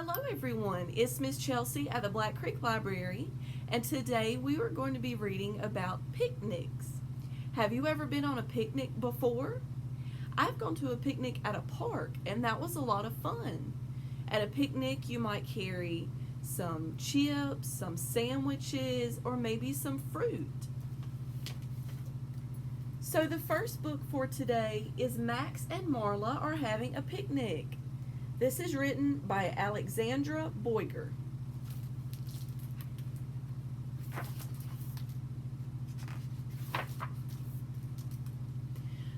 Hello everyone, it's Miss Chelsey at the Black Creek Library, and today we are going to be reading about picnics. Have you ever been on a picnic before? I've gone to a picnic at a park, and that was a lot of fun. At a picnic, you might carry some chips, some sandwiches, or maybe some fruit. So the first book for today is Max and Marla Are Having a Picnic. This is written by Alexandra Boyger.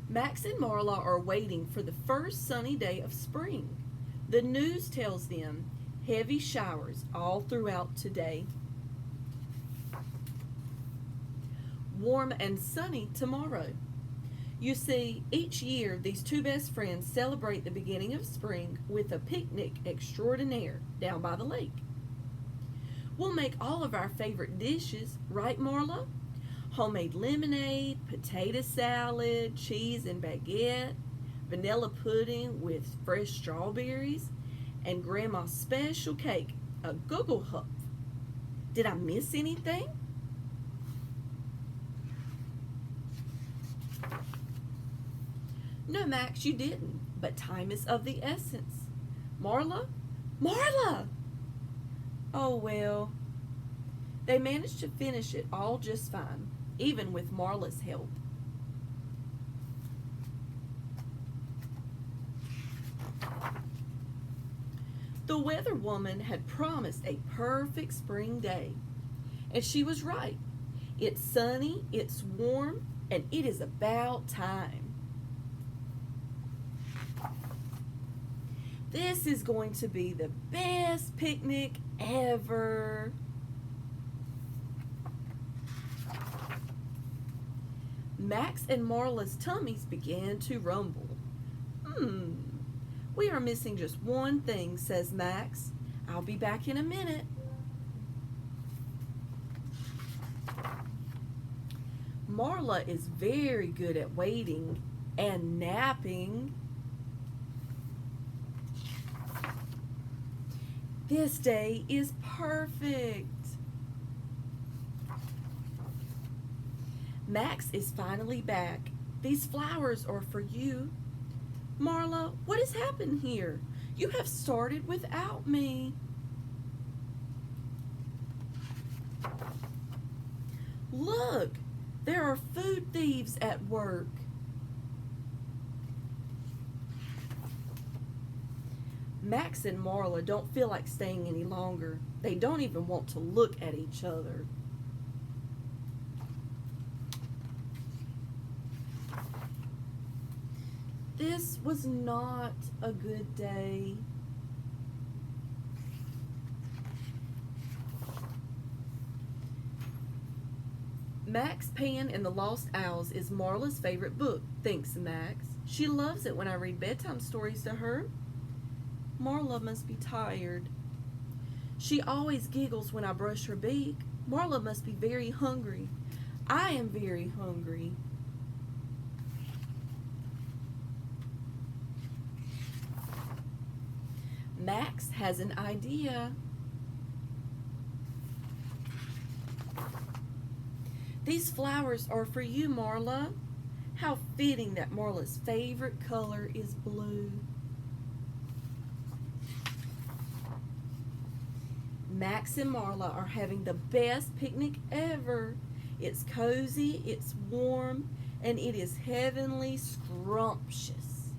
Max and Marla are waiting for the first sunny day of spring. The news tells them heavy showers all throughout today. Warm and sunny tomorrow. You see, each year these two best friends celebrate the beginning of spring with a picnic extraordinaire down by the lake. We'll make all of our favorite dishes, right, Marla? Homemade lemonade, potato salad, cheese and baguette, vanilla pudding with fresh strawberries, and Grandma's special cake, a Google Huff. Did I miss anything? No, Max, you didn't, but time is of the essence. Marla? Marla! Oh, well. They managed to finish it all just fine, even with Marla's help. The weather woman had promised a perfect spring day, and she was right. It's sunny, it's warm, and it is about time. This is going to be the best picnic ever. Max and Marla's tummies began to rumble. We are missing just one thing, says Max. I'll be back in a minute. Marla is very good at waiting and napping. This day is perfect. Max is finally back. These flowers are for you. Marla, what has happened here? You have started without me. Look, there are food thieves at work. Max and Marla don't feel like staying any longer. They don't even want to look at each other. This was not a good day. Max Pan and the Lost Owls is Marla's favorite book, thinks Max. She loves it when I read bedtime stories to her. Marla must be tired. She always giggles when I brush her beak. Marla must be very hungry. I am very hungry. Max has an idea. These flowers are for you, Marla. How fitting that Marla's favorite color is blue. Max and Marla are having the best picnic ever. It's cozy, it's warm, and it is heavenly scrumptious.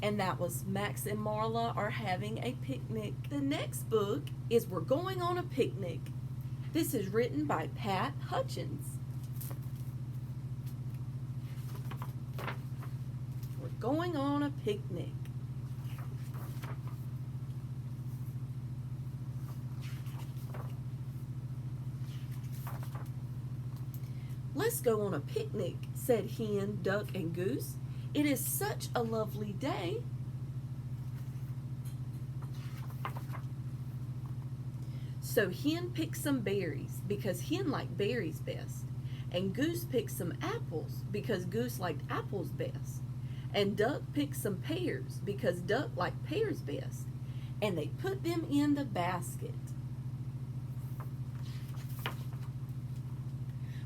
And that was Max and Marla Are Having a Picnic. The next book is We're Going on a Picnic. This is written by Pat Hutchins. We're going on a picnic. Let's go on a picnic, said Hen, Duck, and Goose. It is such a lovely day. So Hen picked some berries because Hen liked berries best. And Goose picked some apples because Goose liked apples best. And Duck picked some pears because Duck liked pears best. And they put them in the basket.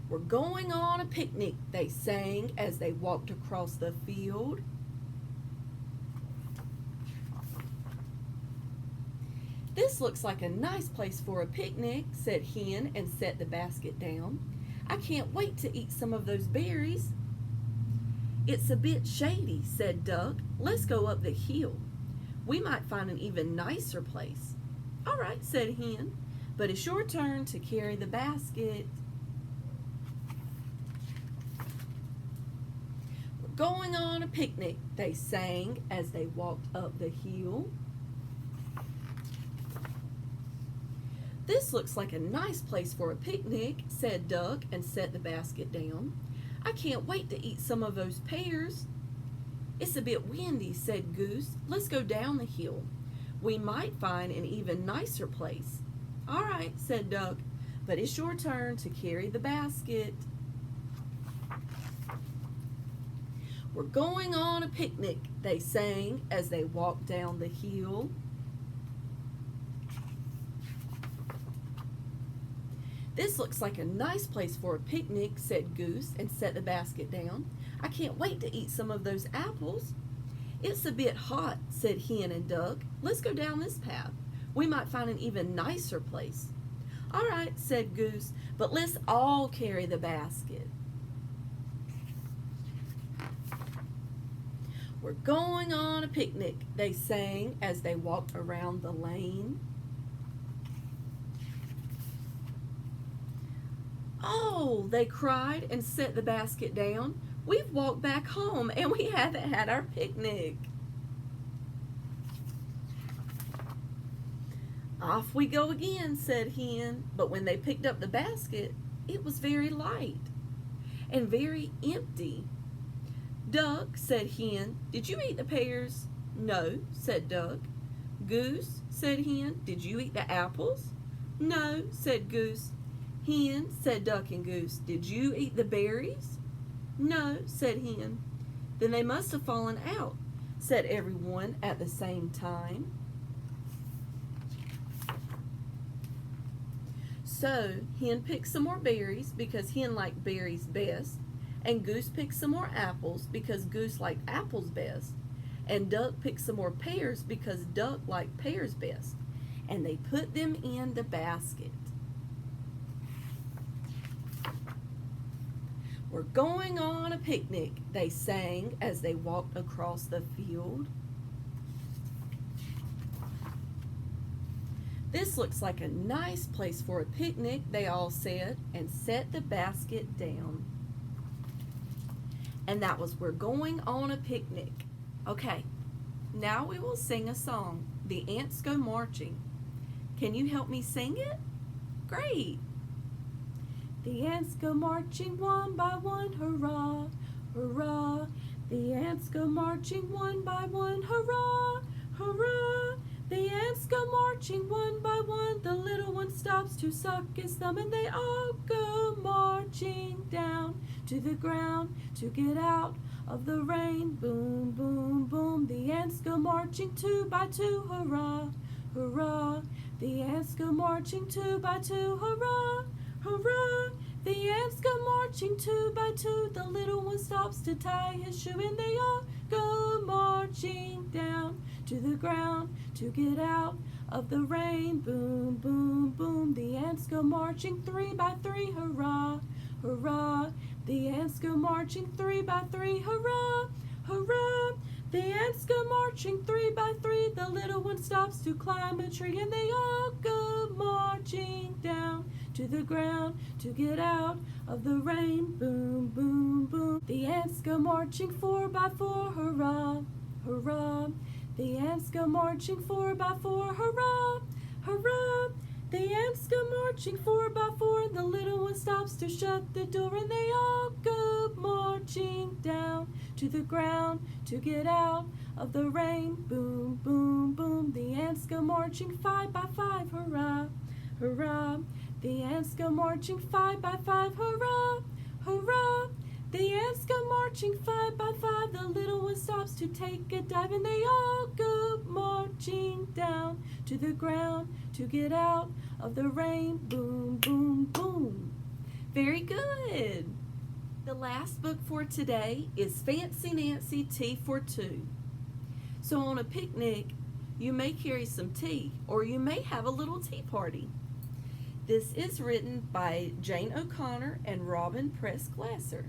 We're going on a picnic, they sang as they walked across the field. This looks like a nice place for a picnic, said Hen and set the basket down. I can't wait to eat some of those berries. It's a bit shady, said Duck. Let's go up the hill. We might find an even nicer place. All right, said Hen, but it's your turn to carry the basket. We're going on a picnic, they sang as they walked up the hill. This looks like a nice place for a picnic, said Duck and set the basket down. I can't wait to eat some of those pears. It's a bit windy, said Goose. Let's go down the hill. We might find an even nicer place. All right, said Duck, but it's your turn to carry the basket. We're going on a picnic, they sang as they walked down the hill. This looks like a nice place for a picnic, said Goose and set the basket down. I can't wait to eat some of those apples. It's a bit hot, said Hen and Duck. Let's go down this path. We might find an even nicer place. All right, said Goose, but let's all carry the basket. We're going on a picnic, they sang as they walked around the lane. Oh, they cried and set the basket down. We've walked back home and we haven't had our picnic. Off we go again, said Hen, but when they picked up the basket, it was very light and very empty. Duck, said Hen, did you eat the pears? No, said Duck. Goose, said Hen, did you eat the apples? No, said Goose. Hen, said Duck and Goose, did you eat the berries? No, said Hen. Then they must have fallen out, said everyone at the same time. So Hen picked some more berries because Hen liked berries best, and Goose picked some more apples because Goose liked apples best, and Duck picked some more pears because Duck liked pears best, and they put them in the basket. We're going on a picnic, they sang as they walked across the field. This looks like a nice place for a picnic, they all said, and set the basket down. And that was We're Going on a Picnic. Okay, now we will sing a song, The Ants Go Marching. Can you help me sing it? Great! The ants go marching one by one, hurrah, hurrah. The ants go marching one by one, hurrah, hurrah. The ants go marching one by one. The little one stops to suck his thumb, and they all go marching down to the ground to get out of the rain. Boom, boom, boom. The ants go marching two by two, hurrah, hurrah. The ants go marching two by two, hurrah, hurrah. The ants go marching two by two. The little one stops to tie his shoe, and they all go marching down to the ground to get out of the rain. Boom, boom, boom. The ants go marching three by three, hurrah, hurrah. The ants go marching three by three, hurrah, hurrah. The ants go marching three by three. The little one stops to climb a tree, and they all go marching down to the ground to get out of the rain. Boom, boom, boom. The ants go marching four by four, hurrah, hurrah. The ants go marching four by four, hurrah, hurrah. The ants go marching four by four. The little one stops to shut the door, and they all go marching down to the ground to get out of the rain. Boom, boom, boom. The ants go marching five by five, hurrah, hurrah. The ants go marching five by five, hurrah, hurrah. The ants go marching 5 by 5. The little one stops to take a dive, and they all go marching down to the ground to get out of the rain. Boom, boom, boom. Very good. The last book for today is Fancy Nancy Tea for Two. So on a picnic, you may carry some tea, or you may have a little tea party. This is written by Jane O'Connor and Robin Press Glasser.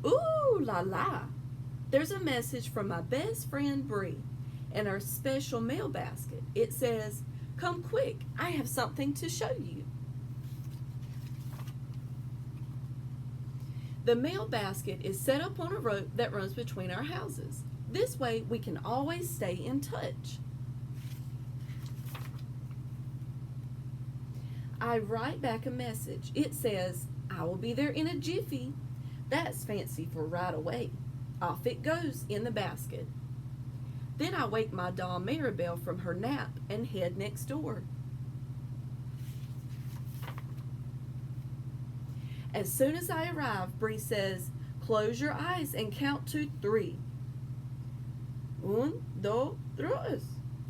Ooh la la! There's a message from my best friend Bree in our special mail basket. It says, "Come quick, I have something to show you." The mail basket is set up on a rope that runs between our houses. This way we can always stay in touch. I write back a message. It says, "I will be there in a jiffy." That's fancy for right away. Off it goes in the basket. Then I wake my doll Maribel from her nap and head next door. As soon as I arrive, Bree says, "Close your eyes and count to 3. Un, dos, tres.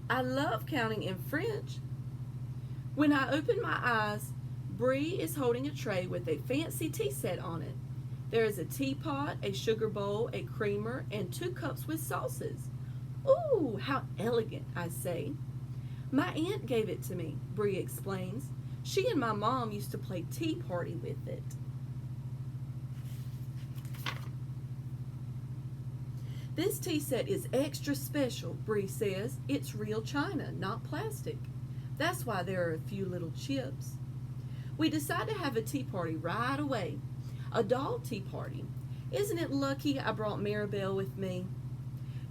I love counting in French. When I open my eyes, Bree is holding a tray with a fancy tea set on it. There is a teapot, a sugar bowl, a creamer, and 2 cups with sauces. Ooh, how elegant, I say. My aunt gave it to me, Bree explains. She and my mom used to play tea party with it. This tea set is extra special, Bree says. It's real china, not plastic. That's why there are a few little chips. We decide to have a tea party right away. A doll tea party. Isn't it lucky I brought Maribel with me?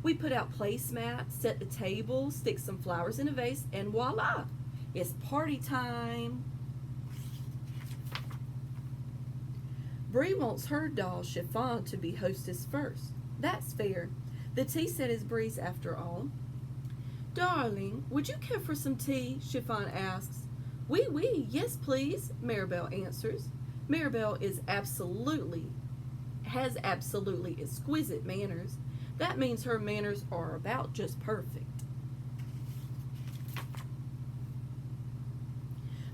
We put out placemats, set the table, stick some flowers in a vase, and voila! It's party time. Bree wants her doll Chiffon to be hostess first. That's fair. The tea set is Bree's after all. "Darling, would you care for some tea?" Chiffon asks. "Oui, oui, yes please," Maribel answers. Maribel has absolutely exquisite manners. That means her manners are about just perfect.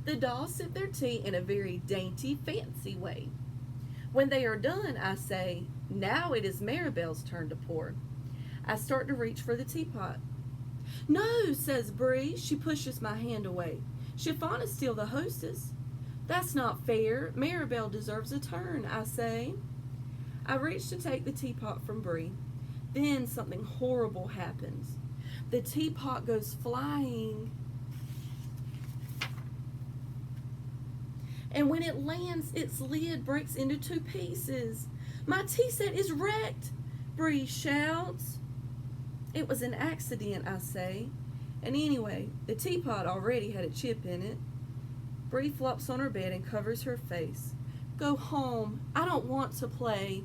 The dolls sip their tea in a very dainty, fancy way. When they are done, I say, "Now it is Maribel's turn to pour." I start to reach for the teapot. "No," says Bree. She pushes my hand away. "Chiffon is still the hostess." "That's not fair. Maribel deserves a turn," I say. I reach to take the teapot from Bree. Then something horrible happens. The teapot goes flying. And when it lands, its lid breaks into 2 pieces. "My tea set is wrecked," Bree shouts. "It was an accident," I say. And anyway, the teapot already had a chip in it. Bree flops on her bed and covers her face. "Go home. I don't want to play."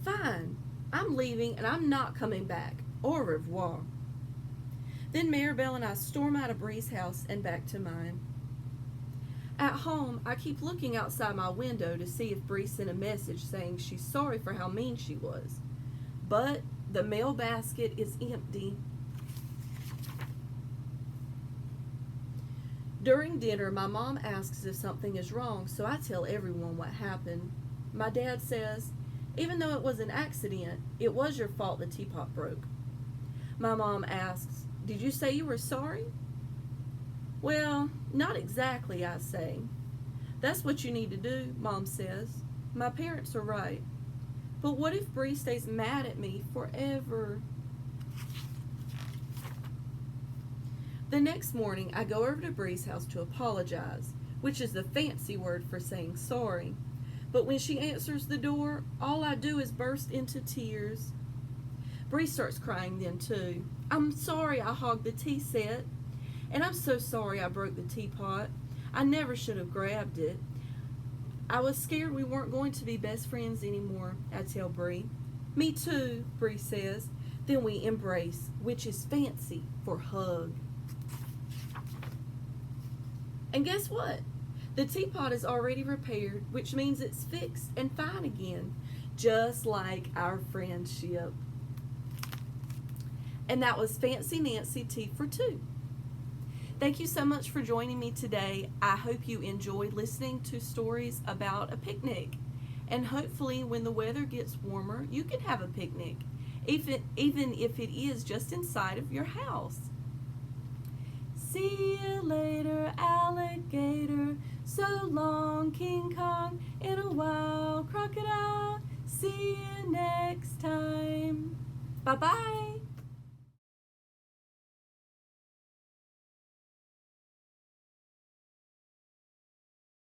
"Fine. I'm leaving and I'm not coming back. Au revoir." Then Maribel and I storm out of Bree's house and back to mine. At home, I keep looking outside my window to see if Bree sent a message saying she's sorry for how mean she was. But the mail basket is empty. During dinner, my mom asks if something is wrong, so I tell everyone what happened. My dad says, "Even though it was an accident, it was your fault the teapot broke." My mom asks, "Did you say you were sorry?" "Well, not exactly," I say. "That's what you need to do," Mom says. My parents are right. But what if Bree stays mad at me forever? The next morning, I go over to Bree's house to apologize, which is the fancy word for saying sorry. But when she answers the door, all I do is burst into tears. Bree starts crying then too. "I'm sorry I hogged the tea set. And I'm so sorry I broke the teapot. I never should have grabbed it. I was scared we weren't going to be best friends anymore," I tell Bree. "Me too," Bree says. Then we embrace, which is fancy for hug. And guess what? The teapot is already repaired, which means it's fixed and fine again, just like our friendship. And that was Fancy Nancy Tea for Two. Thank you so much for joining me today. I hope you enjoyed listening to stories about a picnic. And hopefully, when the weather gets warmer, you can have a picnic, even if it is just inside of your house. See you later, alligator. So long, King Kong. In a while, crocodile. See you next time. Bye bye.